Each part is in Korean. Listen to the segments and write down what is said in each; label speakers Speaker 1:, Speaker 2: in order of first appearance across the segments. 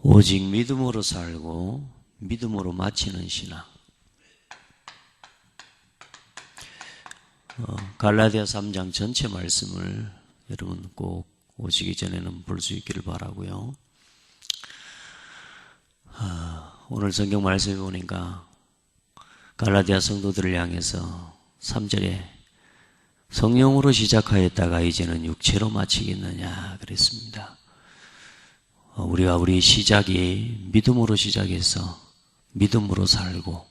Speaker 1: 오직 믿음으로 살고 믿음으로 마치는 신앙. 갈라디아 3장 전체 말씀을 여러분 꼭 오시기 전에는 볼 수 있기를 바라고요. 오늘 성경 말씀에 보니까 갈라디아 성도들을 향해서 3절에 성령으로 시작하였다가 이제는 육체로 마치겠느냐 그랬습니다. 우리가 우리 시작이 믿음으로 시작해서 믿음으로 살고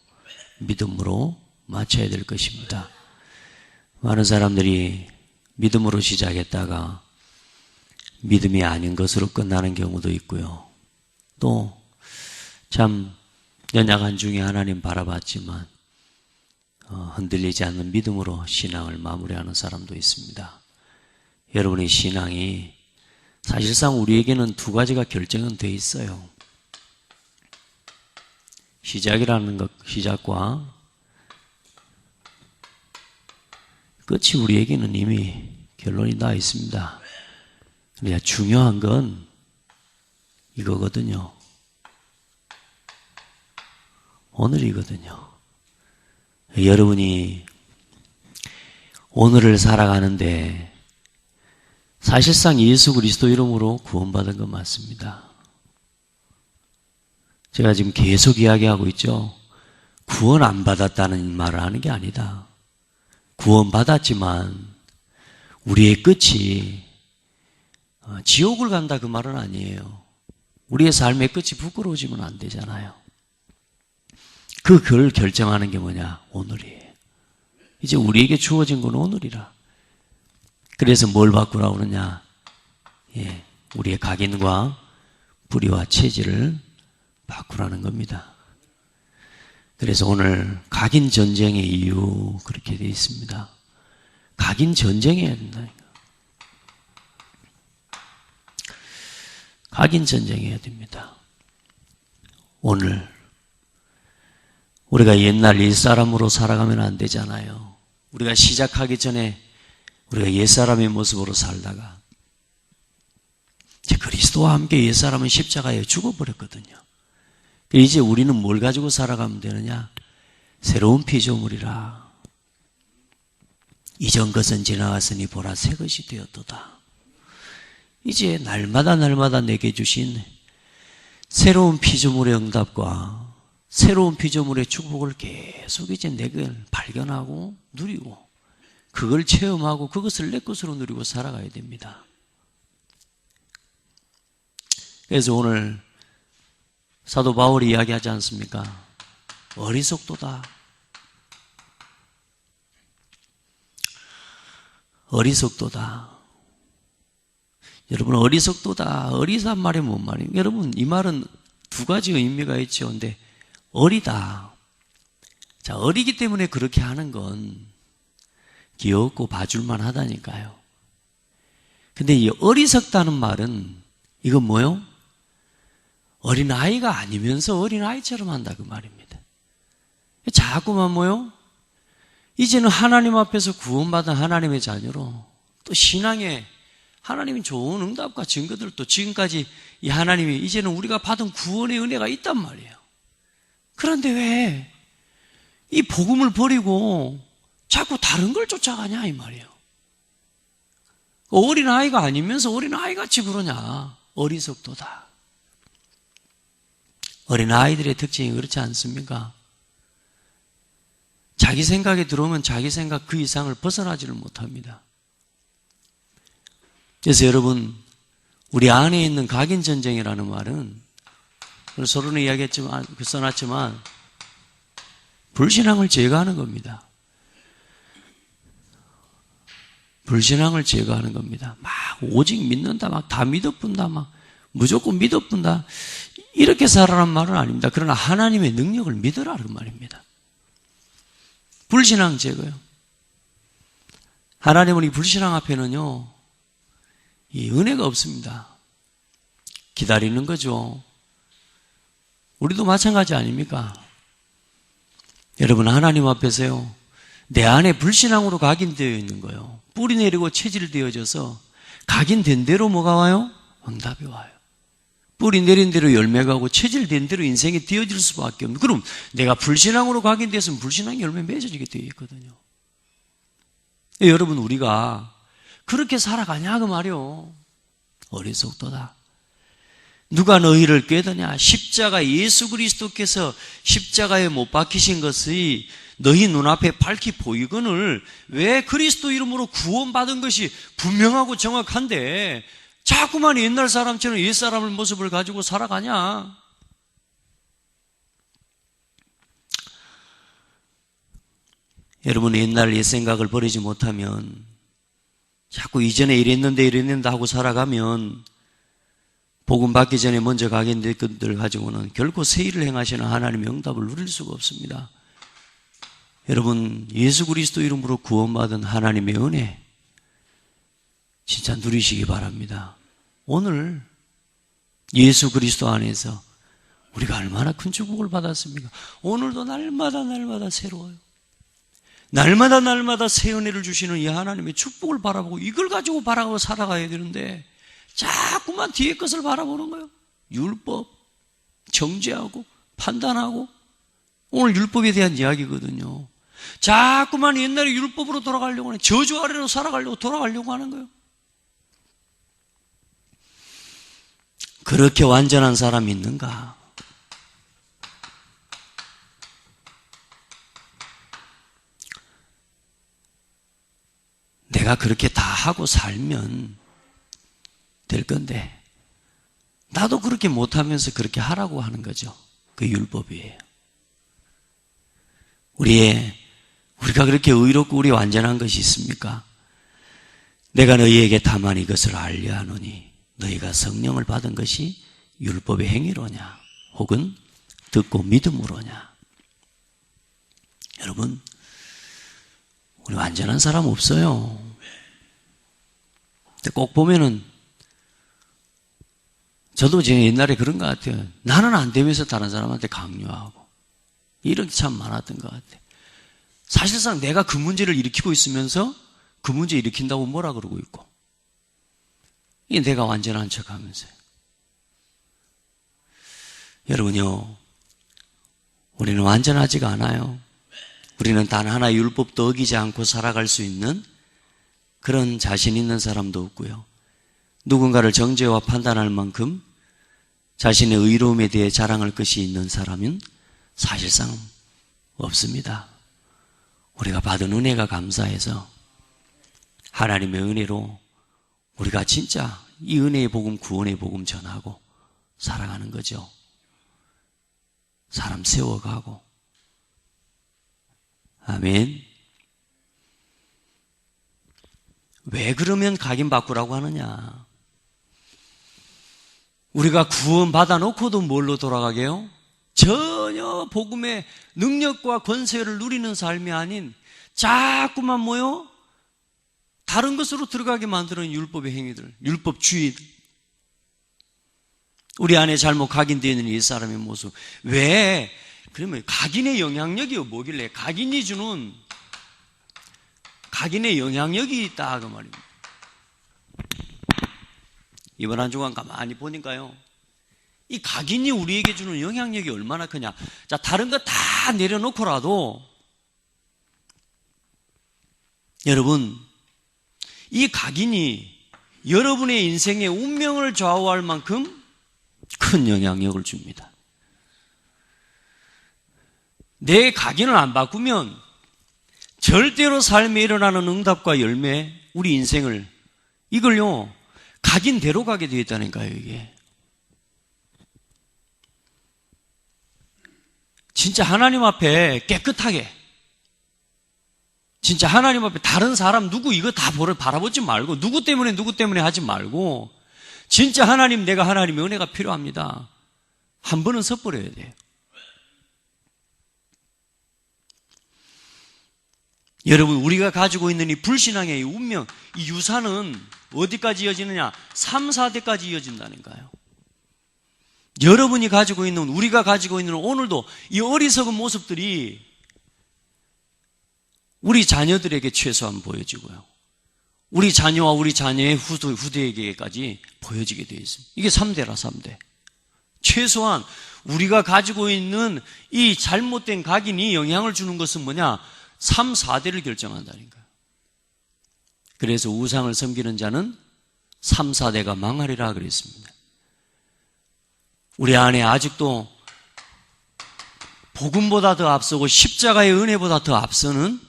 Speaker 1: 믿음으로 마쳐야 될 것입니다. 많은 사람들이 믿음으로 시작했다가 믿음이 아닌 것으로 끝나는 경우도 있고요. 또 참 연약한 중에 하나님 바라봤지만 흔들리지 않는 믿음으로 신앙을 마무리하는 사람도 있습니다. 여러분의 신앙이 사실상 우리에게는 두 가지가 결정은 돼 있어요. 시작이라는 것, 시작과 끝이 우리에게는 이미 결론이 나 있습니다. 그러니까 중요한 건 이거거든요. 오늘이거든요. 여러분이 오늘을 살아가는데 사실상 예수 그리스도 이름으로 구원받은 건 맞습니다. 제가 지금 계속 이야기하고 있죠. 구원 안 받았다는 말을 하는 게 아니다. 구원 받았지만 우리의 끝이 지옥을 간다 그 말은 아니에요. 우리의 삶의 끝이 부끄러워지면 안 되잖아요. 그걸 결정하는 게 뭐냐? 오늘이에요. 이제 우리에게 주어진 건 오늘이라. 그래서 뭘 바꾸라고 그러냐? 우리의 각인과 뿌리와 체질을 바꾸라는 겁니다. 그래서 오늘 각인 전쟁의 이유 그렇게 되어 있습니다. 각인 전쟁해야 된다니까. 각인 전쟁해야 됩니다. 오늘 우리가 옛날 옛사람으로 살아가면 안 되잖아요. 우리가 시작하기 전에 우리가 옛사람의 모습으로 살다가 그리스도와 함께 옛사람은 십자가에 죽어버렸거든요. 이제 우리는 뭘 가지고 살아가면 되느냐? 새로운 피조물이라. 이전 것은 지나갔으니 보라 새 것이 되었도다. 이제 날마다 내게 주신 새로운 피조물의 응답과 새로운 피조물의 축복을 계속 이제 내가 발견하고 누리고 그걸 체험하고 그것을 내 것으로 누리고 살아가야 됩니다. 그래서 오늘 사도 바울이 이야기하지 않습니까? 어리석도다. 어리석도다. 여러분 어리석도다. 어리단 말이 뭔 말이에요? 여러분 이 말은 두 가지 의미가 있죠. 근데 어리다. 자, 어리기 때문에 그렇게 하는 건 귀엽고 봐줄만 하다니까요. 근데 이 어리석다는 말은 이건 뭐요? 어린아이가 아니면서 어린아이처럼 한다 그 말입니다. 자꾸만 뭐요? 이제는 하나님 앞에서 구원받은 하나님의 자녀로 또 신앙에 하나님이 좋은 응답과 증거들도 지금까지 이 하나님이 이제는 우리가 받은 구원의 은혜가 있단 말이에요. 그런데 왜 이 복음을 버리고 자꾸 다른 걸 쫓아가냐 이 말이에요. 어린아이가 아니면서 어린아이같이 그러냐. 어리석도다. 어린아이들의 특징이 그렇지 않습니까? 자기 생각에 들어오면 자기 생각 그 이상을 벗어나지를 못합니다. 그래서 여러분 우리 안에 있는 각인전쟁이라는 말은 서로는 이야기했지만 써놨지만 불신앙을 제거하는 겁니다. 불신앙을 제거하는 겁니다. 막 오직 믿는다, 막 다 믿어뿐다, 막 무조건 믿어뿐다 이렇게 살아라는 말은 아닙니다. 그러나 하나님의 능력을 믿으라 그 말입니다. 불신앙 제거요. 하나님은 이 불신앙 앞에는요 이 은혜가 없습니다. 기다리는 거죠. 우리도 마찬가지 아닙니까? 여러분 하나님 앞에서요 내 안에 불신앙으로 각인되어 있는 거예요. 뿌리 내리고 체질되어져서 각인된 대로 뭐가 와요? 응답이 와요. 뿌리 내린 대로 열매가 오고 체질된 대로 인생이 되어질 수밖에 없는. 그럼 내가 불신앙으로 각인됐으면 불신앙의 열매 맺어지게 되어 있거든요. 여러분, 우리가 그렇게 살아가냐 그 말이요. 어리석도다. 누가 너희를 꾀더냐? 십자가 예수 그리스도께서 십자가에 못 박히신 것이 너희 눈앞에 밝히 보이거늘 왜 그리스도 이름으로 구원받은 것이 분명하고 정확한데 자꾸만 옛날 사람처럼 옛사람의 모습을 가지고 살아가냐? 여러분, 옛날 옛 생각을 버리지 못하면 자꾸 이전에 이랬는데 하고 살아가면 복음 받기 전에 먼저 가겠는 것들 가지고는 결코 새 일을 행하시는 하나님의 응답을 누릴 수가 없습니다. 여러분, 예수 그리스도 이름으로 구원받은 하나님의 은혜 진짜 누리시기 바랍니다. 오늘 예수 그리스도 안에서 우리가 얼마나 큰 축복을 받았습니까? 오늘도 날마다 새로워요. 날마다 새 은혜를 주시는 이 하나님의 축복을 바라보고 이걸 가지고 바라보고 살아가야 되는데 자꾸만 뒤에 것을 바라보는 거예요. 율법, 정죄하고 판단하고. 오늘 율법에 대한 이야기거든요. 자꾸만 옛날에 율법으로 돌아가려고 하는, 저주 아래로 살아가려고 돌아가려고 하는 거예요. 그렇게 완전한 사람이 있는가? 내가 그렇게 다 하고 살면 될 건데 나도 그렇게 못하면서 그렇게 하라고 하는 거죠. 그 율법이에요. 우리가 그렇게 의롭고 우리 완전한 것이 있습니까? 내가 너희에게 다만 이것을 알려 하노니 너희가 성령을 받은 것이 율법의 행위로냐 혹은 듣고 믿음으로냐. 여러분, 우리 완전한 사람 없어요. 근데 꼭 보면은 저도 제가 옛날에 그런 것 같아요. 나는 안 되면서 다른 사람한테 강요하고 이런 게 참 많았던 것 같아요. 사실상 내가 그 문제를 일으키고 있으면서 그 문제 일으킨다고 뭐라 그러고 있고 이게 내가 완전한 척하면서요. 여러분요, 우리는 완전하지가 않아요. 우리는 단 하나의 율법도 어기지 않고 살아갈 수 있는 그런 자신 있는 사람도 없고요. 누군가를 정죄와 판단할 만큼 자신의 의로움에 대해 자랑할 것이 있는 사람은 사실상 없습니다. 우리가 받은 은혜가 감사해서 하나님의 은혜로 우리가 진짜 이 은혜의 복음, 구원의 복음 전하고 살아가는 거죠. 사람 세워가고. 아멘. 왜 그러면 각인 바꾸라고 하느냐? 우리가 구원 받아놓고도 뭘로 돌아가게요? 전혀 복음의 능력과 권세를 누리는 삶이 아닌 자꾸만 뭐요? 다른 것으로 들어가게 만드는 율법의 행위들, 율법주의들. 우리 안에 잘못 각인되어 있는 이 사람의 모습. 왜? 그러면 각인의 영향력이 뭐길래? 각인이 주는 각인의 영향력이 있다 그 말입니다. 이번 한 주간 가만히 보니까요, 이 각인이 우리에게 주는 영향력이 얼마나 크냐. 자, 다른 거 다 내려놓고라도 여러분, 이 각인이 여러분의 인생의 운명을 좌우할 만큼 큰 영향력을 줍니다. 내 각인을 안 바꾸면 절대로 삶에 일어나는 응답과 열매, 우리 인생을 이걸요 각인대로 가게 되어 있다니까요. 이게 진짜 하나님 앞에 깨끗하게, 진짜 하나님 앞에 다른 사람 누구 이거 다 바라보지 말고, 누구 때문에 하지 말고, 진짜 하나님, 내가 하나님의 은혜가 필요합니다. 한 번은 섣버려야 돼요. 여러분, 우리가 가지고 있는 이 불신앙의 이 운명, 이 유산은 어디까지 이어지느냐? 3, 4대까지 이어진다니까요. 여러분이 가지고 있는, 우리가 가지고 있는 오늘도 이 어리석은 모습들이 우리 자녀들에게 최소한 보여지고요, 우리 자녀와 우리 자녀의 후대에게까지 보여지게 되어 있습니다. 이게 3대라 3대. 최소한 우리가 가지고 있는 이 잘못된 각인이 영향을 주는 것은 뭐냐? 3, 4대를 결정한다는 거예요. 그래서 우상을 섬기는 자는 3, 4대가 망하리라 그랬습니다. 우리 안에 아직도 복음보다 더 앞서고 십자가의 은혜보다 더 앞서는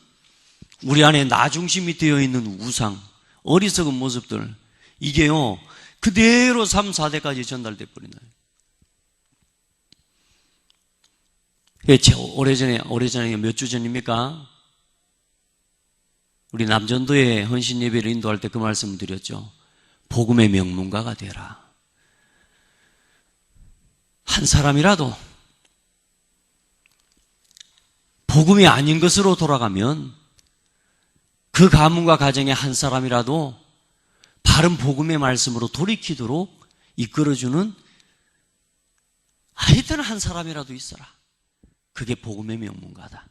Speaker 1: 우리 안에 나 중심이 되어 있는 우상, 어리석은 모습들, 이게요 그대로 3, 4대까지 전달돼 버리나요? 오래전에 몇 주 전입니까? 우리 남전도에 헌신 예배를 인도할 때 그 말씀을 드렸죠. 복음의 명문가가 되라. 한 사람이라도 복음이 아닌 것으로 돌아가면 그 가문과 가정의 한 사람이라도 바른 복음의 말씀으로 돌이키도록 이끌어주는 하여튼 한 사람이라도 있어라. 그게 복음의 명문가다.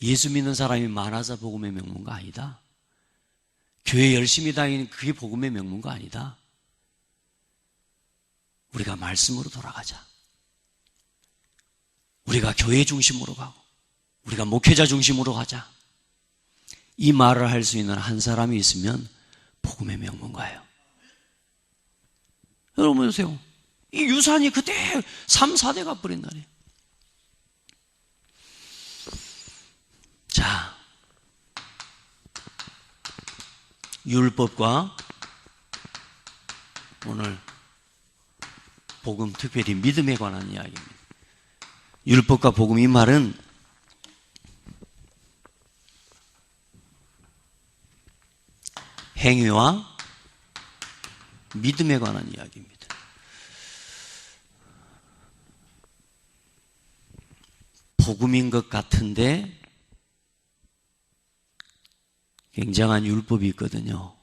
Speaker 1: 예수 믿는 사람이 많아서 복음의 명문가 아니다. 교회 열심히 다니는 그게 복음의 명문가 아니다. 우리가 말씀으로 돌아가자. 우리가 교회 중심으로 가고 우리가 목회자 중심으로 가자. 이 말을 할 수 있는 한 사람이 있으면 복음의 명문가예요. 여러분 보세요. 이 유산이 그때 3, 4대가 버린다니. 자, 율법과 오늘 복음, 특별히 믿음에 관한 이야기입니다. 율법과 복음, 이 말은 행위와 믿음에 관한 이야기입니다. 복음인 것 같은데 굉장한 율법이 있거든요.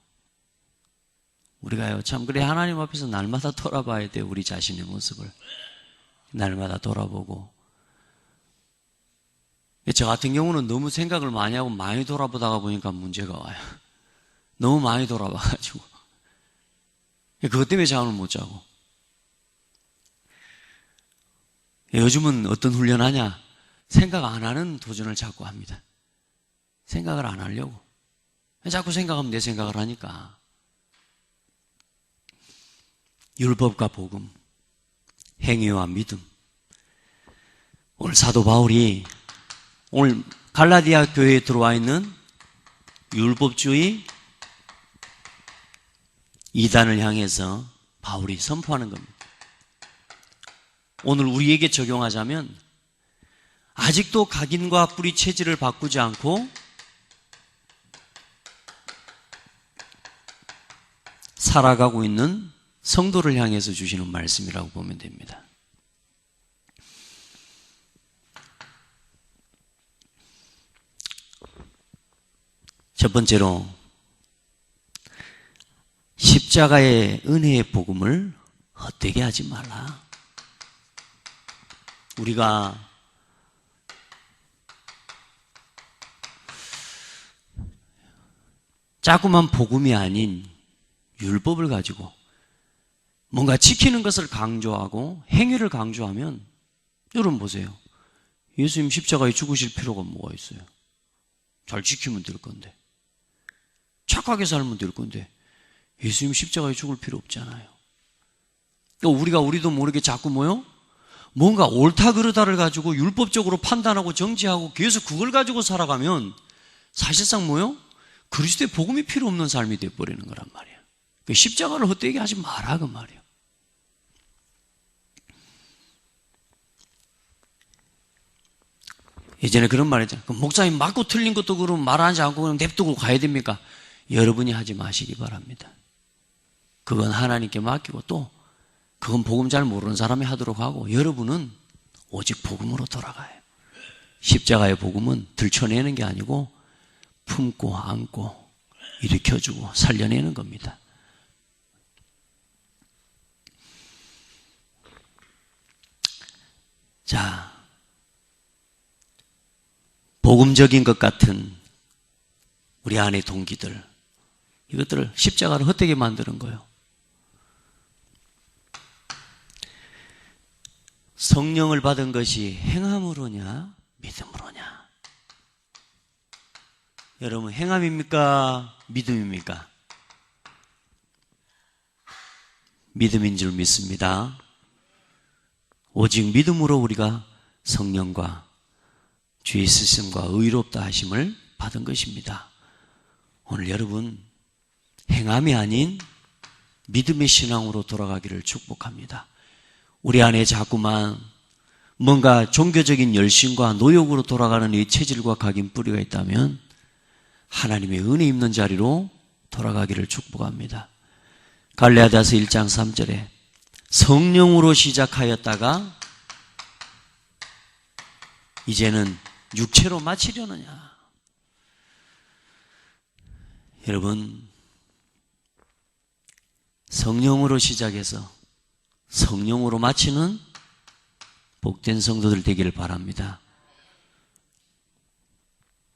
Speaker 1: 우리가요, 참, 그래, 하나님 앞에서 날마다 돌아봐야 돼요. 우리 자신의 모습을. 날마다 돌아보고. 저 같은 경우는 너무 생각을 많이 하고 많이 돌아보다가 보니까 문제가 와요. 너무 많이 돌아봐가지고. 그것 때문에 잠을 못 자고. 요즘은 어떤 훈련하냐? 생각 안 하는 도전을 자꾸 합니다. 생각을 안 하려고. 자꾸 생각하면 내 생각을 하니까. 율법과 복음, 행위와 믿음. 오늘 사도 바울이 오늘 갈라디아 교회에 들어와 있는 율법주의 이단을 향해서 바울이 선포하는 겁니다. 오늘 우리에게 적용하자면 아직도 각인과 뿌리 체질을 바꾸지 않고 살아가고 있는 성도를 향해서 주시는 말씀이라고 보면 됩니다. 첫 번째로 십자가의 은혜의 복음을 헛되게 하지 말라. 우리가 자꾸만 복음이 아닌 율법을 가지고 뭔가 지키는 것을 강조하고 행위를 강조하면 여러분 보세요. 예수님 십자가에 죽으실 필요가 뭐가 있어요? 잘 지키면 될 건데, 착하게 살면 될 건데 예수님 십자가에 죽을 필요 없잖아요. 우리도 모르게 자꾸 뭔가 옳다 그르다를 가지고 율법적으로 판단하고 정지하고 계속 그걸 가지고 살아가면 사실상 그리스도의 복음이 필요 없는 삶이 되어버리는 거란 말이에요. 십자가를 헛되게 하지 마라 그 말이에요. 예전에 그런 말 했잖아요. 목사님 맞고 틀린 것도 그럼 말하지 않고 그냥 냅두고 가야 됩니까? 여러분이 하지 마시기 바랍니다. 그건 하나님께 맡기고 또 그건 복음 잘 모르는 사람이 하도록 하고 여러분은 오직 복음으로 돌아가요. 십자가의 복음은 들춰내는 게 아니고 품고 안고 일으켜주고 살려내는 겁니다. 자, 복음적인 것 같은 우리 안의 동기들, 이것들을 십자가를 헛되게 만드는 거예요. 성령을 받은 것이 행함으로냐 믿음으로냐? 여러분, 행함입니까 믿음입니까? 믿음인 줄 믿습니다. 오직 믿음으로 우리가 성령과 주의 쓰심과 의롭다 하심을 받은 것입니다. 오늘 여러분, 행함이 아닌 믿음의 신앙으로 돌아가기를 축복합니다. 우리 안에 자꾸만 뭔가 종교적인 열심과 노력으로 돌아가는 이 체질과 각인 뿌리가 있다면 하나님의 은혜 있는 자리로 돌아가기를 축복합니다. 갈라디아서 1장 3절에 성령으로 시작하였다가 이제는 육체로 마치려느냐? 여러분, 성령으로 시작해서 성령으로 마치는 복된 성도들 되기를 바랍니다.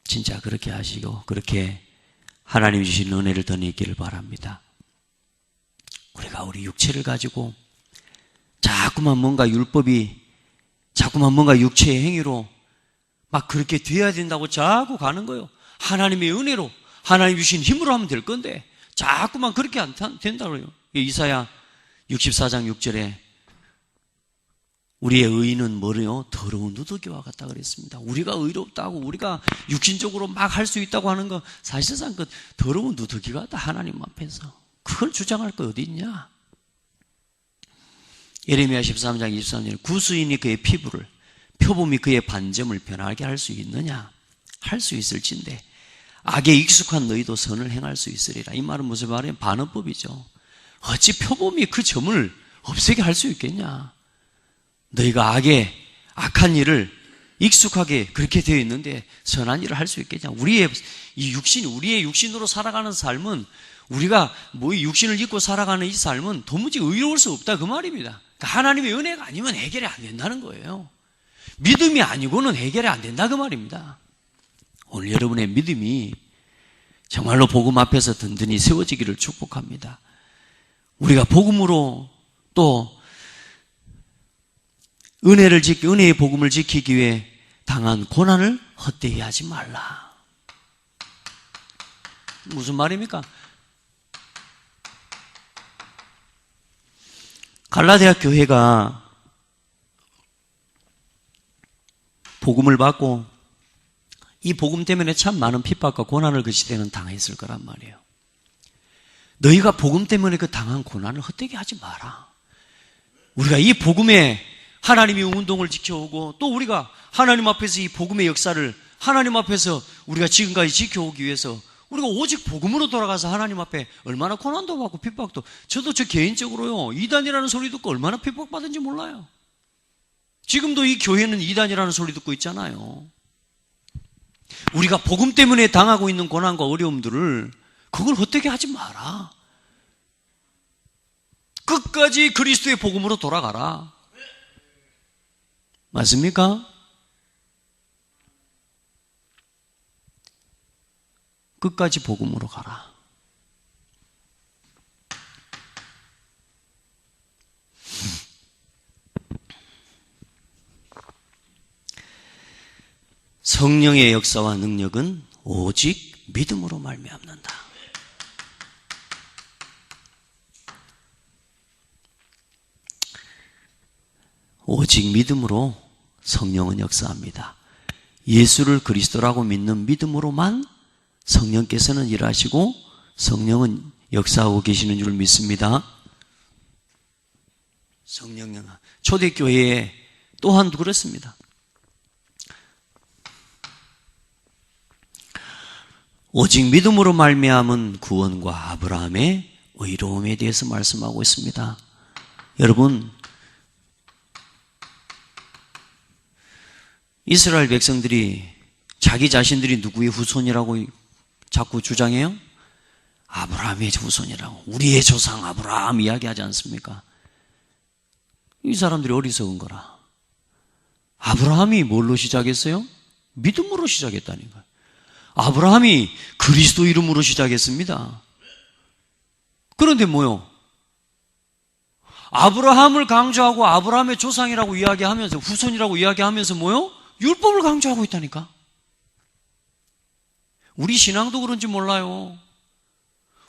Speaker 1: 진짜 그렇게 하시고 그렇게 하나님 주신 은혜를 더 있기를 바랍니다. 우리가 우리 육체를 가지고 자꾸만 뭔가 육체의 행위로 막 그렇게 돼야 된다고 자꾸 가는 거예요. 하나님의 은혜로, 하나님 주신 힘으로 하면 될 건데 자꾸만 그렇게 안 된다고요. 이사야 64장 6절에 우리의 의인은 뭐래요? 더러운 누더기와 같다 그랬습니다. 우리가 의롭다고 우리가 육신적으로 막 할 수 있다고 하는 거 사실상 그 더러운 누더기 같다. 하나님 앞에서 그걸 주장할 거 어디 있냐? 예레미야 13장 23절에 구수인이 그의 피부를, 표범이 그의 반점을 변하게 할 수 있느냐? 할 수 있을진데 악에 익숙한 너희도 선을 행할 수 있으리라. 이 말은 무슨 말이에요? 반어법이죠. 어찌 표범이 그 점을 없애게 할 수 있겠냐? 너희가 악한 일을 익숙하게 그렇게 되어 있는데 선한 일을 할 수 있겠냐? 우리의 육신으로 살아가는 삶은, 우리가 육신을 입고 살아가는 이 삶은 도무지 의로울 수 없다 그 말입니다. 그러니까 하나님의 은혜가 아니면 해결이 안 된다는 거예요. 믿음이 아니고는 해결이 안 된다 그 말입니다. 오늘 여러분의 믿음이 정말로 복음 앞에서 든든히 세워지기를 축복합니다. 우리가 복음으로 또 은혜의 복음을 지키기 위해 당한 고난을 헛되이 하지 말라. 무슨 말입니까? 갈라디아 교회가 복음을 받고 이 복음 때문에 참 많은 핍박과 고난을 그 시대는 당했을 거란 말이에요. 너희가 복음 때문에 그 당한 고난을 헛되게 하지 마라. 우리가 이 복음의 하나님의 운동을 지켜오고 또 우리가 하나님 앞에서 이 복음의 역사를 하나님 앞에서 우리가 지금까지 지켜오기 위해서 우리가 오직 복음으로 돌아가서 하나님 앞에 얼마나 고난도 받고 핍박도, 저도 저 개인적으로요, 이단이라는 소리 듣고 얼마나 핍박받은지 몰라요. 지금도 이 교회는 이단이라는 소리 듣고 있잖아요. 우리가 복음 때문에 당하고 있는 고난과 어려움들을 그걸 헛되게 하지 마라. 끝까지 그리스도의 복음으로 돌아가라. 맞습니까? 끝까지 복음으로 가라. 성령의 역사와 능력은 오직 믿음으로 말미암는다. 오직 믿음으로 성령은 역사합니다. 예수를 그리스도라고 믿는 믿음으로만 성령께서는 일하시고 성령은 역사하고 계시는 줄 믿습니다. 성령은 초대교회에 또한 그렇습니다. 오직 믿음으로 말미암은 구원과 아브라함의 의로움에 대해서 말씀하고 있습니다. 여러분, 이스라엘 백성들이 자기 자신들이 누구의 후손이라고 자꾸 주장해요? 아브라함의 후손이라고. 우리의 조상 아브라함 이야기하지 않습니까? 이 사람들이 어리석은 거라. 아브라함이 뭘로 시작했어요? 믿음으로 시작했다니까요. 아브라함이 그리스도 이름으로 시작했습니다. 그런데 뭐요? 아브라함을 강조하고 아브라함의 조상이라고 이야기하면서 후손이라고 이야기하면서 뭐요? 율법을 강조하고 있다니까. 우리 신앙도 그런지 몰라요.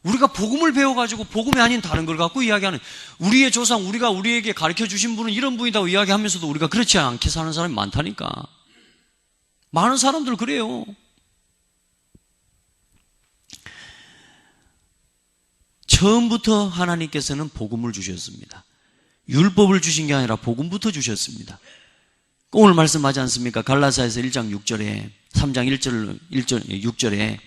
Speaker 1: 우리가 복음을 배워가지고 복음이 아닌 다른 걸 갖고 이야기하는, 우리의 조상, 우리가 우리에게 가르쳐 주신 분은 이런 분이라고 이야기하면서도 우리가 그렇지 않게 사는 사람이 많다니까. 많은 사람들 그래요. 처음부터 하나님께서는 복음을 주셨습니다. 율법을 주신 게 아니라 복음부터 주셨습니다. 오늘 말씀하지 않습니까? 갈라디아서 1장 6절에 3장 1절 6절에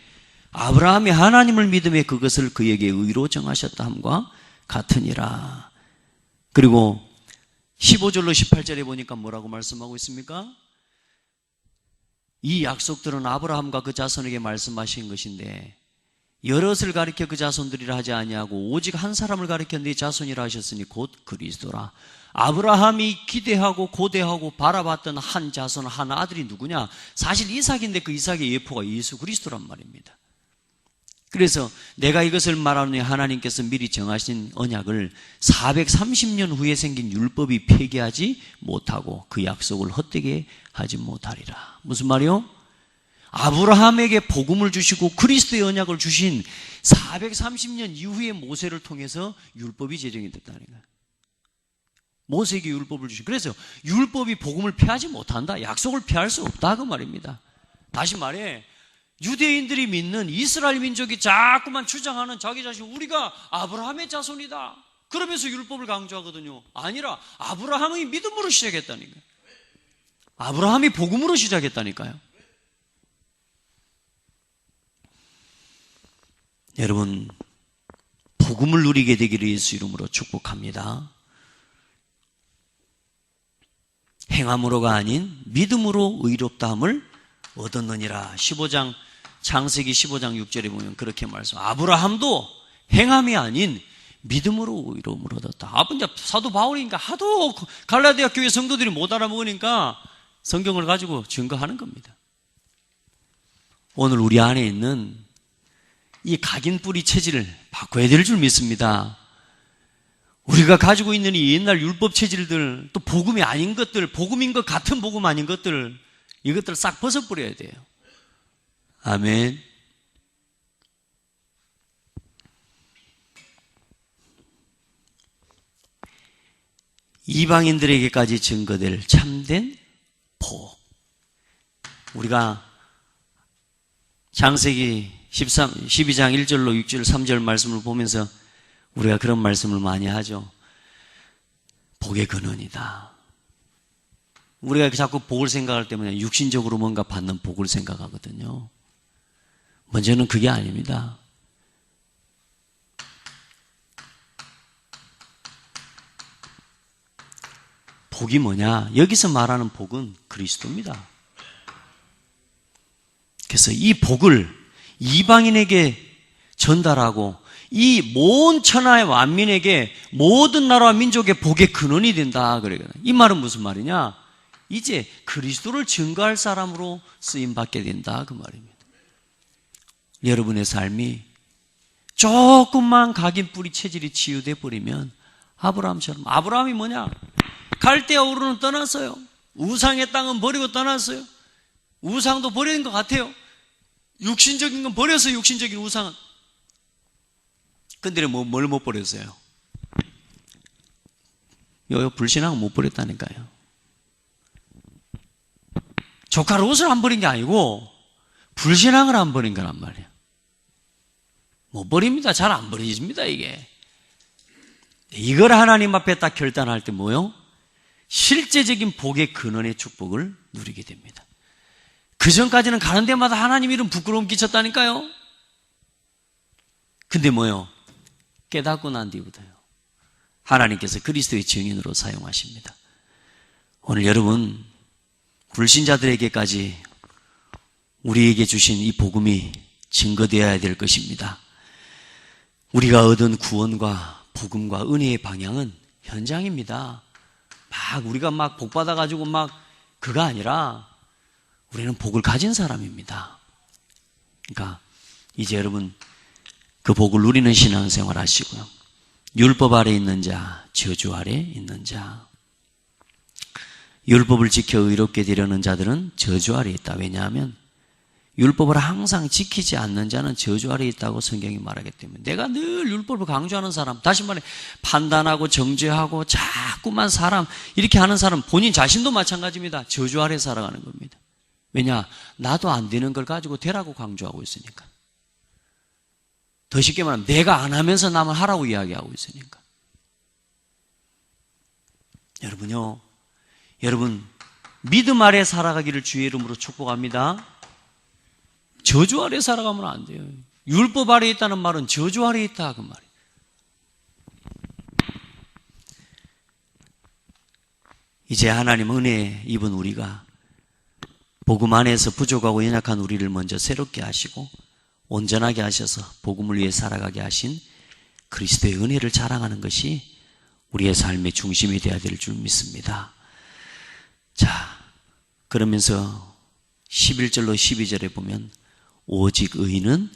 Speaker 1: 아브라함이 하나님을 믿음에 그것을 그에게 의로 정하셨다 함과 같으니라. 그리고 15절로 18절에 보니까 뭐라고 말씀하고 있습니까? 이 약속들은 아브라함과 그 자손에게 말씀하신 것인데 여럿을 가리켜 그 자손들이라 하지 아니하고 오직 한 사람을 가리켜 네 자손이라 하셨으니 곧 그리스도라. 아브라함이 기대하고 고대하고 바라봤던 한 자손, 한 아들이 누구냐? 사실 이삭인데 그 이삭의 예포가 예수 그리스도란 말입니다. 그래서 내가 이것을 말하노니 하나님께서 미리 정하신 언약을 430년 후에 생긴 율법이 폐기하지 못하고 그 약속을 헛되게 하지 못하리라. 무슨 말이요? 아브라함에게 복음을 주시고 그리스도의 언약을 주신 430년 이후에 모세를 통해서 율법이 제정이 됐다는 거예요. 모세에게 율법을 주신. 그래서 율법이 복음을 폐하지 못한다. 약속을 폐할 수 없다 그 말입니다. 다시 말해 유대인들이 믿는 이스라엘 민족이 자꾸만 주장하는 자기 자신 우리가 아브라함의 자손이다 그러면서 율법을 강조하거든요. 아니라 아브라함이 믿음으로 시작했다는 거예요. 아브라함이 복음으로 시작했다니까요. 여러분, 복음을 누리게 되기를 예수 이름으로 축복합니다. 행함으로가 아닌 믿음으로 의롭다함을 얻었느니라. 15장 창세기 15장 6절에 보면 그렇게 말씀. 아브라함도 행함이 아닌 믿음으로 의로움을 얻었다. 이제 사도 바울이니까 하도 갈라디아 교회 성도들이 못 알아먹으니까 성경을 가지고 증거하는 겁니다. 오늘 우리 안에 있는 이 각인 뿌리 체질을 바꿔야 될 줄 믿습니다. 우리가 가지고 있는 이 옛날 율법 체질들, 또 복음이 아닌 것들, 복음인 것 같은 복음 아닌 것들, 이것들을 싹 벗어버려야 돼요. 아멘. 이방인들에게까지 증거될 참된 복. 우리가 창세기 12장 1절로 6절 3절 말씀을 보면서 우리가 그런 말씀을 많이 하죠. 복의 근원이다. 우리가 자꾸 복을 생각할 때면 육신적으로 뭔가 받는 복을 생각하거든요. 먼저는 그게 아닙니다. 복이 뭐냐? 여기서 말하는 복은 그리스도입니다. 그래서 이 복을 이방인에게 전달하고 이 모든 천하의 만민에게 모든 나라와 민족의 복의 근원이 된다 그러거든요. 이 말은 무슨 말이냐? 이제 그리스도를 증거할 사람으로 쓰임받게 된다 그 말입니다. 여러분의 삶이 조금만 각인 뿌리 체질이 치유돼 버리면 아브라함처럼. 아브라함이 뭐냐? 갈대아 우르는 떠났어요. 우상의 땅은 버리고 떠났어요. 우상도 버리는 것 같아요. 육신적인 건 버렸어요. 육신적인 우상은. 근데 뭘 못 버렸어요? 불신앙은 못 버렸다니까요. 조카 롯을 안 버린 게 아니고 불신앙을 안 버린 거란 말이에요. 못 버립니다. 잘 안 버려집니다 이게. 이걸 하나님 앞에 딱 결단할 때 뭐요? 실제적인 복의 근원의 축복을 누리게 됩니다. 그 전까지는 가는 데마다 하나님 이름 부끄러움 끼쳤다니까요. 근데 뭐요? 깨닫고 난 뒤부터요. 하나님께서 그리스도의 증인으로 사용하십니다. 오늘 여러분 불신자들에게까지 우리에게 주신 이 복음이 증거되어야 될 것입니다. 우리가 얻은 구원과 복음과 은혜의 방향은 현장입니다. 우리가 복 받아가지고 그거 아니라 우리는 복을 가진 사람입니다. 그러니까 이제 여러분 그 복을 누리는 신앙생활 하시고요. 율법 아래 있는 자, 저주 아래 있는 자. 율법을 지켜 의롭게 되려는 자들은 저주 아래 있다. 왜냐하면 율법을 항상 지키지 않는 자는 저주 아래 있다고 성경이 말하기 때문에, 내가 늘 율법을 강조하는 사람, 다시 말해 판단하고 정죄하고 자꾸만 사람 이렇게 하는 사람, 본인 자신도 마찬가지입니다. 저주 아래 살아가는 겁니다. 왜냐? 나도 안 되는 걸 가지고 되라고 강조하고 있으니까. 더 쉽게 말하면 내가 안 하면서 남을 하라고 이야기하고 있으니까. 여러분요, 여러분 믿음 아래 살아가기를 주의 이름으로 축복합니다. 저주 아래 살아가면 안 돼요. 율법 아래 있다는 말은 저주 아래 있다 그 말이에요. 이제 하나님 은혜 입은 우리가 복음 안에서 부족하고 연약한 우리를 먼저 새롭게 하시고 온전하게 하셔서 복음을 위해 살아가게 하신 그리스도의 은혜를 자랑하는 것이 우리의 삶의 중심이 되어야 될 줄 믿습니다. 자, 그러면서 11절로 12절에 보면 오직 의인은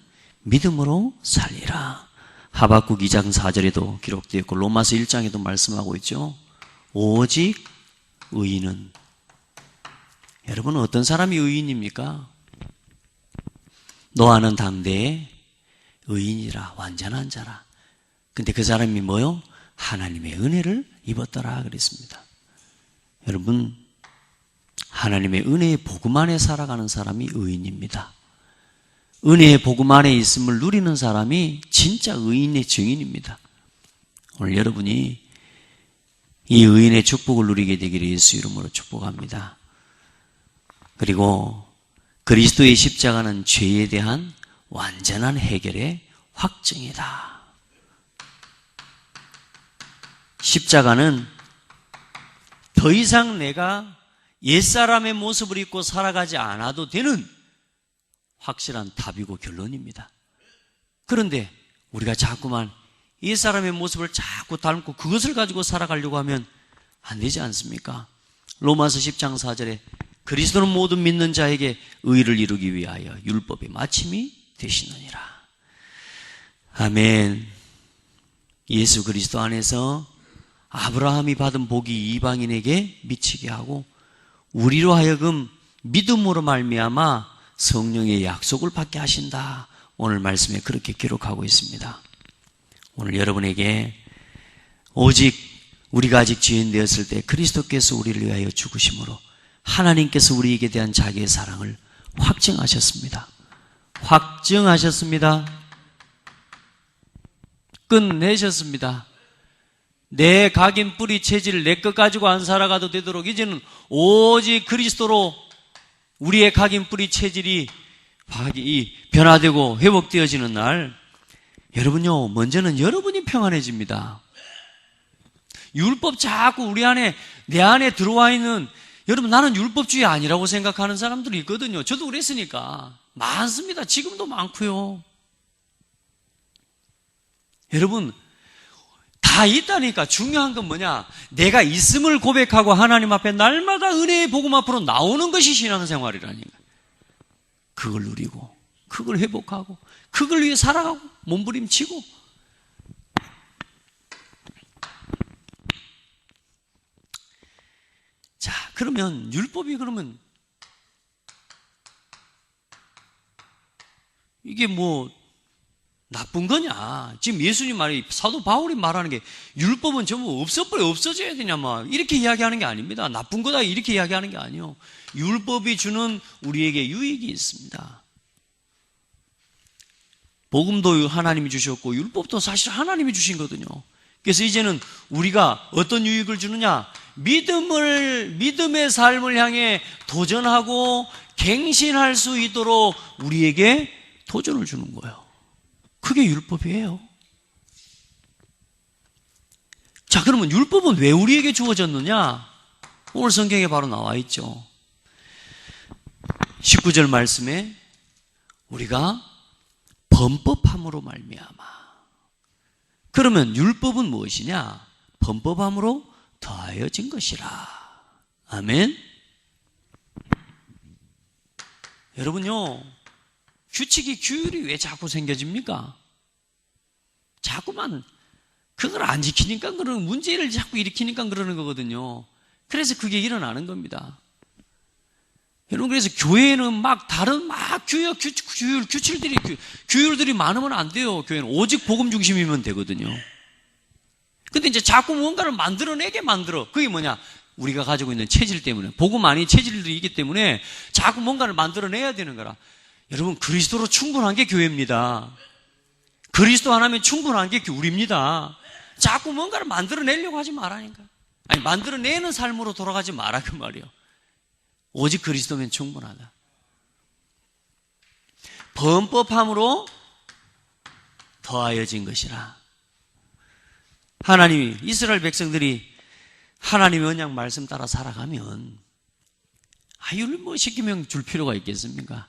Speaker 1: 믿음으로 살리라. 하박국 2장 4절에도 기록되어 있고 로마서 1장에도 말씀하고 있죠. 오직 의인은. 여러분은 어떤 사람이 의인입니까? 노아는 당대의 의인이라, 완전한 자라. 근데 그 사람이 뭐요? 하나님의 은혜를 입었더라 그랬습니다. 여러분, 하나님의 은혜의 복음 안에 살아가는 사람이 의인입니다. 은혜의 복음 안에 있음을 누리는 사람이 진짜 의인의 증인입니다. 오늘 여러분이 이 의인의 축복을 누리게 되기를 예수 이름으로 축복합니다. 그리고 그리스도의 십자가는 죄에 대한 완전한 해결의 확증이다. 십자가는 더 이상 내가 옛사람의 모습을 입고 살아가지 않아도 되는 확실한 답이고 결론입니다. 그런데 우리가 자꾸만 옛사람의 모습을 자꾸 닮고 그것을 가지고 살아가려고 하면 안 되지 않습니까? 로마서 10장 4절에 그리스도는 모든 믿는 자에게 의를 이루기 위하여 율법의 마침이 되시느니라. 아멘. 예수 그리스도 안에서 아브라함이 받은 복이 이방인에게 미치게 하고 우리로 하여금 믿음으로 말미암아 성령의 약속을 받게 하신다. 오늘 말씀에 그렇게 기록하고 있습니다. 오늘 여러분에게 오직 우리가 아직 죄인 되었을 때 그리스도께서 우리를 위하여 죽으심으로 하나님께서 우리에게 대한 자기의 사랑을 확증하셨습니다. 확증하셨습니다. 끝내셨습니다. 내 각인 뿌리 체질을 내 것 가지고 안 살아가도 되도록 이제는 오직 그리스도로 우리의 각인 뿌리 체질이 변화되고 회복되어지는 날, 여러분요, 먼저는 여러분이 평안해집니다. 율법 자꾸 우리 안에, 내 안에 들어와 있는, 여러분 나는 율법주의 아니라고 생각하는 사람들이 있거든요. 저도 그랬으니까. 많습니다. 지금도 많고요. 여러분 다 있다니까. 중요한 건 뭐냐? 내가 있음을 고백하고 하나님 앞에 날마다 은혜의 복음 앞으로 나오는 것이 신앙생활이라니까. 그걸 누리고 그걸 회복하고 그걸 위해 살아가고 몸부림치고. 자, 그러면 율법이 그러면 이게 뭐 나쁜 거냐? 지금 예수님 말이, 사도 바울이 말하는 게 율법은 전부 없어져야 되냐 막 이렇게 이야기하는 게 아닙니다. 나쁜 거다 이렇게 이야기하는 게 아니에요. 율법이 주는 우리에게 유익이 있습니다. 복음도 하나님이 주셨고 율법도 사실 하나님이 주신 거거든요. 그래서 이제는 우리가 어떤 유익을 주느냐? 믿음의 삶을 향해 도전하고 갱신할 수 있도록 우리에게 도전을 주는 거예요. 그게 율법이에요. 자, 그러면 율법은 왜 우리에게 주어졌느냐? 오늘 성경에 바로 나와 있죠. 19절 말씀에 우리가 범법함으로 말미암아. 그러면 율법은 무엇이냐? 범법함으로 더하여진 것이라. 아멘. 여러분요, 규칙이 규율이 왜 자꾸 생겨집니까? 자꾸만 그걸 안 지키니까 그러는, 문제를 자꾸 일으키니까 그러는 거거든요. 그래서 그게 일어나는 겁니다. 여러분, 그래서 교회는 막 다른 규율들이 많으면 안 돼요. 교회는 오직 복음 중심이면 되거든요. 근데 이제 자꾸 뭔가를 만들어내게 만들어. 그게 뭐냐? 우리가 가지고 있는 체질 때문에, 복음 아닌 체질들이 있기 때문에 자꾸 뭔가를 만들어내야 되는 거라. 여러분, 그리스도로 충분한 게 교회입니다. 그리스도 하나면 충분한 게 우리입니다. 자꾸 뭔가를 만들어내려고 하지 말라니까. 아니, 만들어내는 삶으로 돌아가지 마라, 그 말이요. 오직 그리스도면 충분하다. 범법함으로 더하여진 것이라. 하나님이, 이스라엘 백성들이 하나님의 언약 말씀 따라 살아가면 아유를 뭐 시키면 줄 필요가 있겠습니까?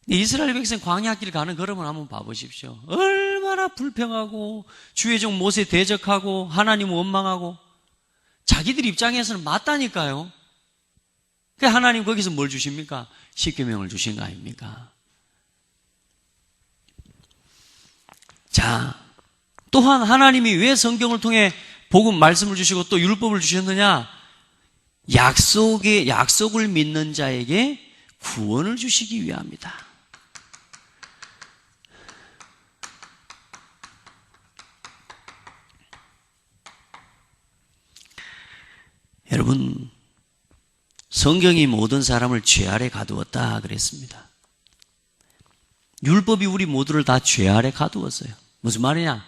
Speaker 1: 이스라엘 백성 광야길 가는 걸음을 한번 봐보십시오. 얼마나 불평하고 주의 종 모세 대적하고 하나님 원망하고 자기들 입장에서는 맞다니까요. 그러니까 하나님 거기서 뭘 주십니까? 십계명을 주신 거 아닙니까? 자, 또한 하나님이 왜 성경을 통해 복음 말씀을 주시고 또 율법을 주셨느냐? 약속을 믿는 자에게 구원을 주시기 위함이다. 여러분, 성경이 모든 사람을 죄 아래 가두었다 그랬습니다. 율법이 우리 모두를 다 죄 아래 가두었어요. 무슨 말이냐?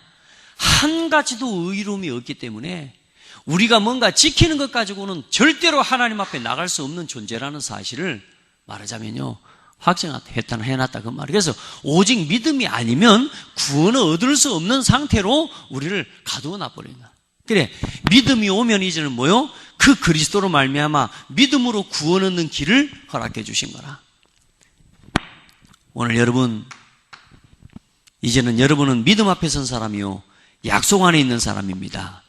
Speaker 1: 한 가지도 의로움이 없기 때문에 우리가 뭔가 지키는 것 가지고는 절대로 하나님 앞에 나갈 수 없는 존재라는 사실을 말하자면요, 확정했다, 해놨다 그 말이에요. 그래서 오직 믿음이 아니면 구원을 얻을 수 없는 상태로 우리를 가두어 놔버린 거야. 그래, 믿음이 오면 이제는 뭐요? 그 그리스도로 말미암아 믿음으로 구원 얻는 길을 허락해 주신 거라. 오늘 여러분, 이제는 여러분은 믿음 앞에 선 사람이요, 약속 안에 있는 사람입니다.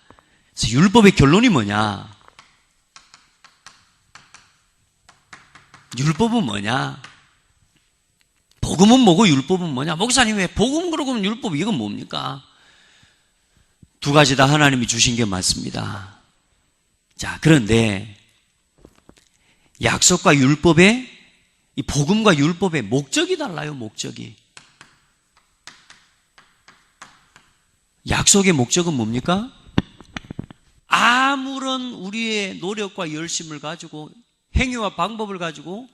Speaker 1: 그래서 율법의 결론이 뭐냐? 율법은 뭐냐? 복음은 뭐고 율법은 뭐냐? 목사님, 왜 복음 그러고 율법, 이건 뭡니까? 두 가지 다 하나님이 주신 게 맞습니다. 자, 그런데 약속과 율법의, 이 복음과 율법의 목적이 달라요. 목적이. 약속의 목적은 뭡니까? 아무런 우리의 노력과 열심을 가지고, 행위와 방법을 가지고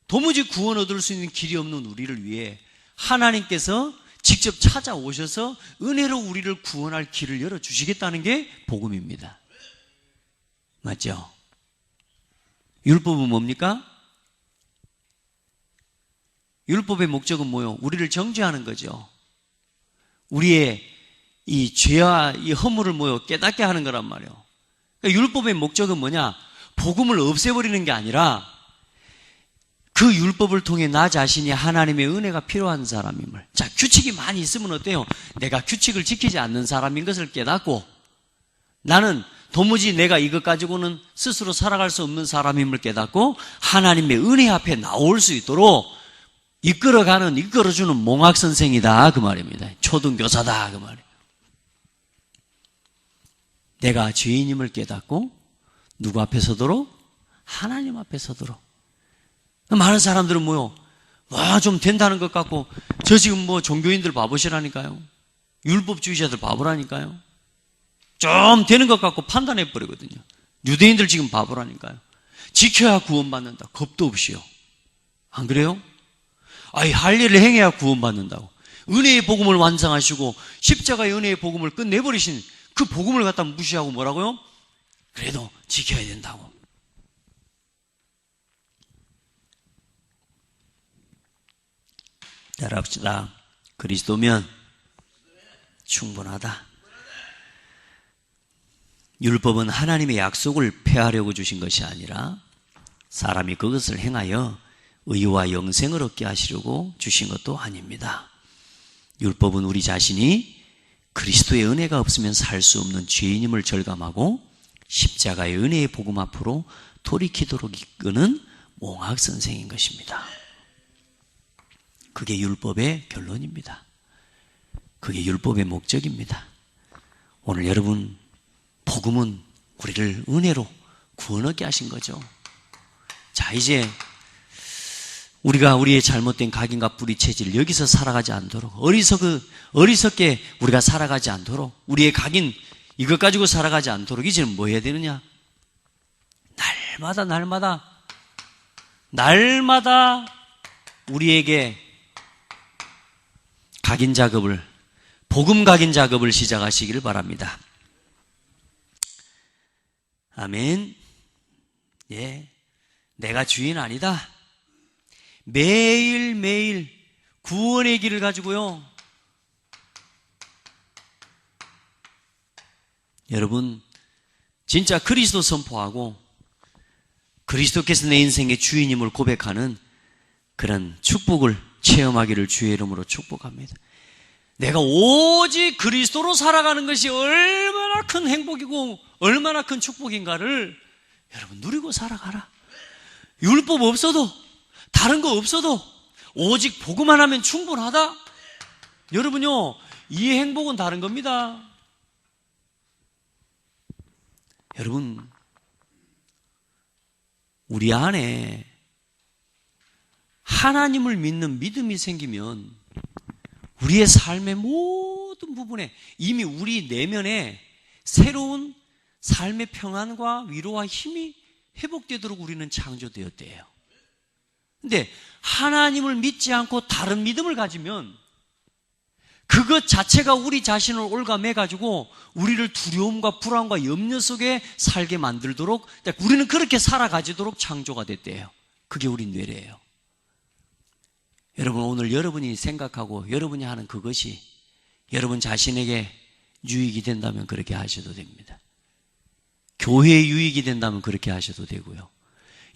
Speaker 1: 도무지 구원 얻을 수 있는 길이 없는 우리를 위해 하나님께서 직접 찾아오셔서 은혜로 우리를 구원할 길을 열어주시겠다는 게 복음입니다. 맞죠? 율법은 뭡니까? 율법의 목적은 뭐요? 우리를 정죄하는 거죠. 우리의 이 죄와 이 허물을 뭐요? 깨닫게 하는 거란 말이에요. 그러니까 율법의 목적은 뭐냐? 복음을 없애버리는 게 아니라 그 율법을 통해 나 자신이 하나님의 은혜가 필요한 사람임을. 자, 규칙이 많이 있으면 어때요? 내가 규칙을 지키지 않는 사람인 것을 깨닫고 나는 도무지 내가 이것 가지고는 스스로 살아갈 수 없는 사람임을 깨닫고 하나님의 은혜 앞에 나올 수 있도록 이끌어주는 몽학선생이다 그 말입니다. 초등교사다 그 말이에요. 내가 죄인임을 깨닫고 누구 앞에 서도록? 하나님 앞에 서도록. 많은 사람들은 뭐요? 와, 좀 된다는 것 같고, 저 지금 뭐 종교인들 바보시라니까요. 율법주의자들 바보라니까요. 좀 되는 것 같고 판단해버리거든요. 유대인들 지금 바보라니까요. 지켜야 구원받는다. 겁도 없이요. 안 그래요? 아이, 할 일을 행해야 구원받는다고. 은혜의 복음을 완성하시고 십자가의 은혜의 복음을 끝내버리신 그 복음을 갖다 무시하고 뭐라고요? 그래도 지켜야 된다고. 따라합시다. 그리스도면 충분하다. 율법은 하나님의 약속을 폐하려고 주신 것이 아니라 사람이 그것을 행하여 의와 영생을 얻게 하시려고 주신 것도 아닙니다. 율법은 우리 자신이 그리스도의 은혜가 없으면 살 수 없는 죄인임을 절감하고 십자가의 은혜의 복음 앞으로 돌이키도록 이끄는 몽학선생인 것입니다. 그게 율법의 결론입니다. 그게 율법의 목적입니다. 오늘 여러분, 복음은 우리를 은혜로 구원 얻게 하신 거죠. 자, 이제 우리가 우리의 잘못된 각인과 뿌리 체질 여기서 살아가지 않도록, 어리석게 우리가 살아가지 않도록, 우리의 각인 이것 가지고 살아가지 않도록 이제는 뭐 해야 되느냐? 날마다 우리에게 각인 작업을, 복음 각인 작업을 시작하시기를 바랍니다. 아멘. 예, 내가 주인 아니다. 매일매일 구원의 길을 가지고요, 여러분 진짜 그리스도 선포하고 그리스도께서 내 인생의 주인임을 고백하는 그런 축복을 체험하기를 주의 이름으로 축복합니다. 내가 오직 그리스도로 살아가는 것이 얼마나 큰 행복이고 얼마나 큰 축복인가를 여러분 누리고 살아가라. 율법 없어도, 다른 거 없어도 오직 복음만 하면 충분하다. 여러분요, 이 행복은 다른 겁니다. 여러분, 우리 안에 하나님을 믿는 믿음이 생기면 우리의 삶의 모든 부분에 이미 우리 내면에 새로운 삶의 평안과 위로와 힘이 회복되도록 우리는 창조되었대요. 근데 하나님을 믿지 않고 다른 믿음을 가지면 그것 자체가 우리 자신을 올가매가지고 우리를 두려움과 불안과 염려 속에 살게 만들도록, 우리는 그렇게 살아가지도록 창조가 됐대요. 그게 우리 뇌래예요. 여러분, 오늘 여러분이 생각하고 여러분이 하는 그것이 여러분 자신에게 유익이 된다면 그렇게 하셔도 됩니다. 교회에 유익이 된다면 그렇게 하셔도 되고요,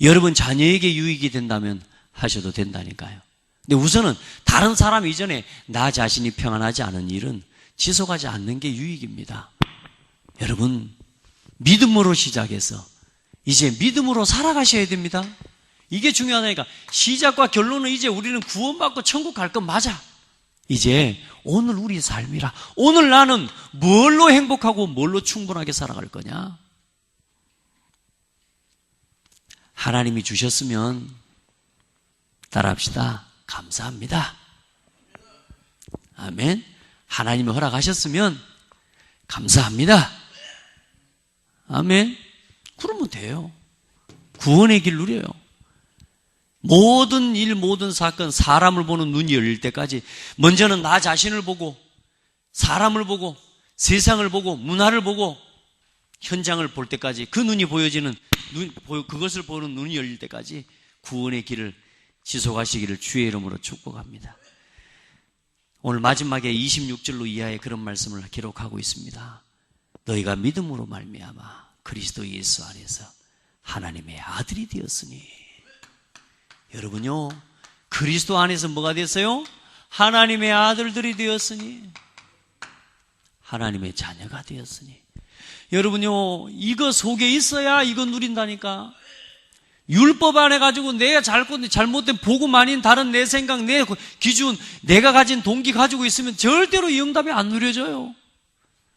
Speaker 1: 여러분 자녀에게 유익이 된다면 하셔도 된다니까요. 근데 우선은 다른 사람 이전에 나 자신이 평안하지 않은 일은 지속하지 않는 게 유익입니다. 여러분, 믿음으로 시작해서 이제 믿음으로 살아가셔야 됩니다. 이게 중요하다니까. 시작과 결론은 이제 우리는 구원받고 천국 갈 건 맞아. 이제 오늘 우리 삶이라, 오늘 나는 뭘로 행복하고 뭘로 충분하게 살아갈 거냐. 하나님이 주셨으면 따라합시다. 감사합니다. 아멘. 하나님이 허락하셨으면 감사합니다. 아멘. 그러면 돼요. 구원의 길 누려요. 모든 일, 모든 사건, 사람을 보는 눈이 열릴 때까지 먼저는 나 자신을 보고, 사람을 보고, 세상을 보고, 문화를 보고, 현장을 볼 때까지, 그 눈이 보여지는 그것을 보는 눈이 열릴 때까지 구원의 길을 지속하시기를 주의 이름으로 축복합니다. 오늘 마지막에 26절로 이하에 그런 말씀을 기록하고 있습니다. 너희가 믿음으로 말미암아 그리스도 예수 안에서 하나님의 아들이 되었으니. 여러분요, 그리스도 안에서 뭐가 됐어요? 하나님의 아들들이 되었으니, 하나님의 자녀가 되었으니. 여러분요, 이거 속에 있어야 이거 누린다니까. 율법 안에 가지고 내가 잘못된 복음 아닌 다른 내 생각, 내 기준, 내가 가진 동기 가지고 있으면 절대로 이 응답이 안 누려져요.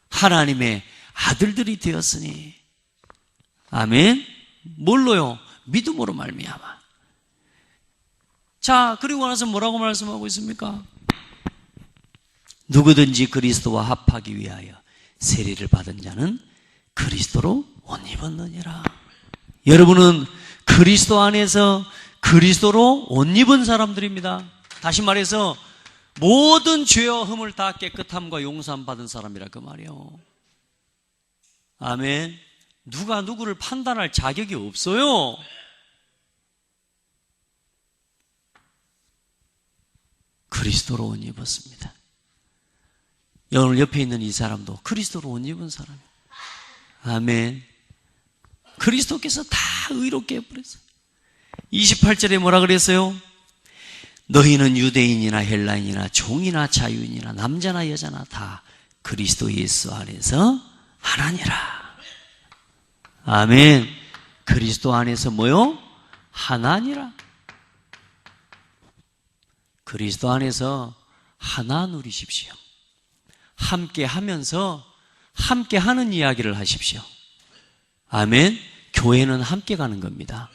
Speaker 1: 하나님의 아들들이 되었으니. 아멘. 뭘로요? 믿음으로 말미암아. 자, 그리고 나서 뭐라고 말씀하고 있습니까? 누구든지 그리스도와 합하기 위하여 세례를 받은 자는 그리스도로 옷 입었느니라. 여러분은 그리스도 안에서 그리스도로 옷 입은 사람들입니다. 다시 말해서 모든 죄와 흠을 다 깨끗함과 용서함 받은 사람이라 그 말이에요. 아멘. 누가 누구를 판단할 자격이 없어요. 그리스도로 옷 입었습니다. 오늘 옆에 있는 이 사람도 그리스도로 옷 입은 사람이에요. 아멘. 그리스도께서 다 의롭게 해버렸어요. 28절에 뭐라 그랬어요? 너희는 유대인이나 헬라인이나 종이나 자유인이나 남자나 여자나 다 그리스도 예수 안에서 하나니라. 아멘. 그리스도 안에서 뭐요? 하나니라. 그리스도 안에서 하나 누리십시오. 함께 하면서 함께 하는 이야기를 하십시오. 아멘. 교회는 함께 가는 겁니다.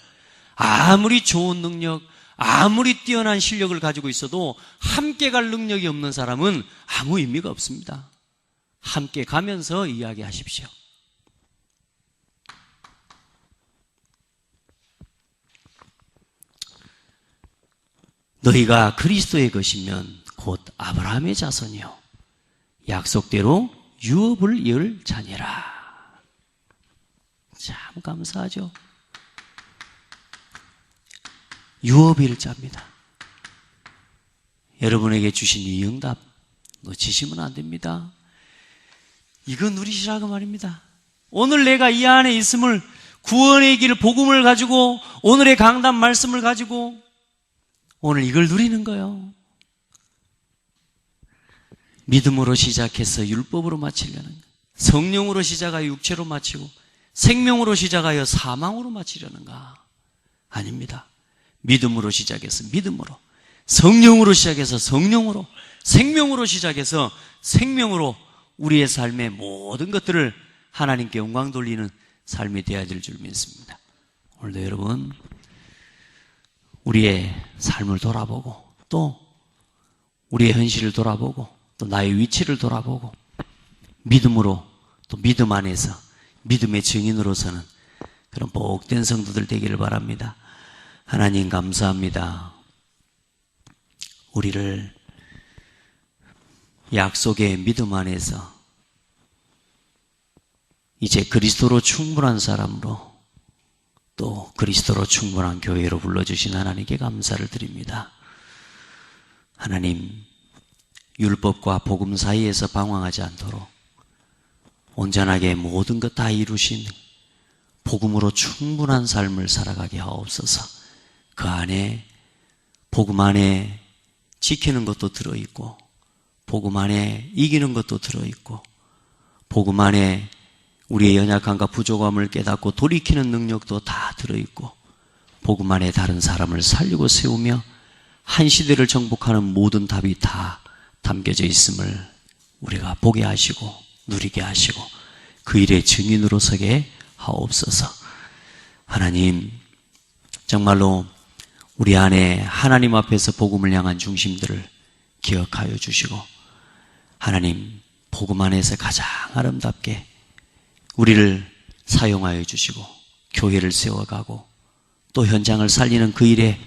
Speaker 1: 아무리 좋은 능력, 아무리 뛰어난 실력을 가지고 있어도 함께 갈 능력이 없는 사람은 아무 의미가 없습니다. 함께 가면서 이야기하십시오. 너희가 그리스도의 것이면 곧 아브라함의 자손이요 약속대로 유업을 이을 자녀라. 참 감사하죠. 유업일 자입니다. 여러분에게 주신 이 응답 놓치시면 안 됩니다. 이거 누리시라고 말입니다. 오늘 내가 이 안에 있음을, 구원의 길 복음을 가지고, 오늘의 강단 말씀을 가지고 오늘 이걸 누리는 거예요. 믿음으로 시작해서 율법으로 마치려는 거예요. 성령으로 시작하여 육체로 마치고 생명으로 시작하여 사망으로 마치려는가? 아닙니다. 믿음으로 시작해서 믿음으로, 성령으로 시작해서 성령으로, 생명으로 시작해서 생명으로 우리의 삶의 모든 것들을 하나님께 영광 돌리는 삶이 되어야 될 줄 믿습니다. 오늘도 여러분 우리의 삶을 돌아보고 또 우리의 현실을 돌아보고 또 나의 위치를 돌아보고 믿음으로 또 믿음 안에서 믿음의 증인으로서는 그런 복된 성도들 되기를 바랍니다. 하나님 감사합니다. 우리를 약속의 믿음 안에서 이제 그리스도로 충분한 사람으로 또 그리스도로 충분한 교회로 불러주신 하나님께 감사를 드립니다. 하나님, 율법과 복음 사이에서 방황하지 않도록 온전하게 모든 것 다 이루신 복음으로 충분한 삶을 살아가게 하옵소서. 그 안에 복음 안에 지키는 것도 들어있고 복음 안에 이기는 것도 들어있고 복음 안에 우리의 연약함과 부족함을 깨닫고 돌이키는 능력도 다 들어있고 복음 안에 다른 사람을 살리고 세우며 한 시대를 정복하는 모든 답이 다 담겨져 있음을 우리가 보게 하시고 누리게 하시고 그 일의 증인으로 서게 하옵소서. 하나님, 정말로 우리 안에 하나님 앞에서 복음을 향한 중심들을 기억하여 주시고 하나님, 복음 안에서 가장 아름답게 우리를 사용하여 주시고 교회를 세워가고 또 현장을 살리는 그 일에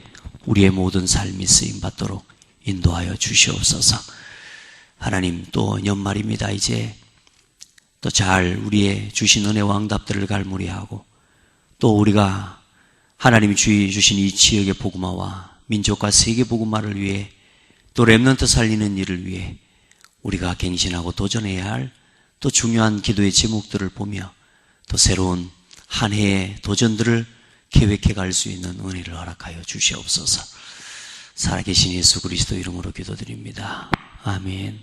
Speaker 1: 우리의 모든 삶이 쓰임받도록 인도하여 주시옵소서. 하나님, 또 연말입니다. 이제 또 잘 우리의 주신 은혜와 응답들을 갈무리하고 또 우리가 하나님이 주신 이 지역의 복음화와 민족과 세계 복음화를 위해 또 렘넌트 살리는 일을 위해 우리가 갱신하고 도전해야 할 또 중요한 기도의 제목들을 보며 또 새로운 한 해의 도전들을 계획해 갈 수 있는 은혜를 허락하여 주시옵소서. 살아계신 예수 그리스도 이름으로 기도드립니다. 아멘.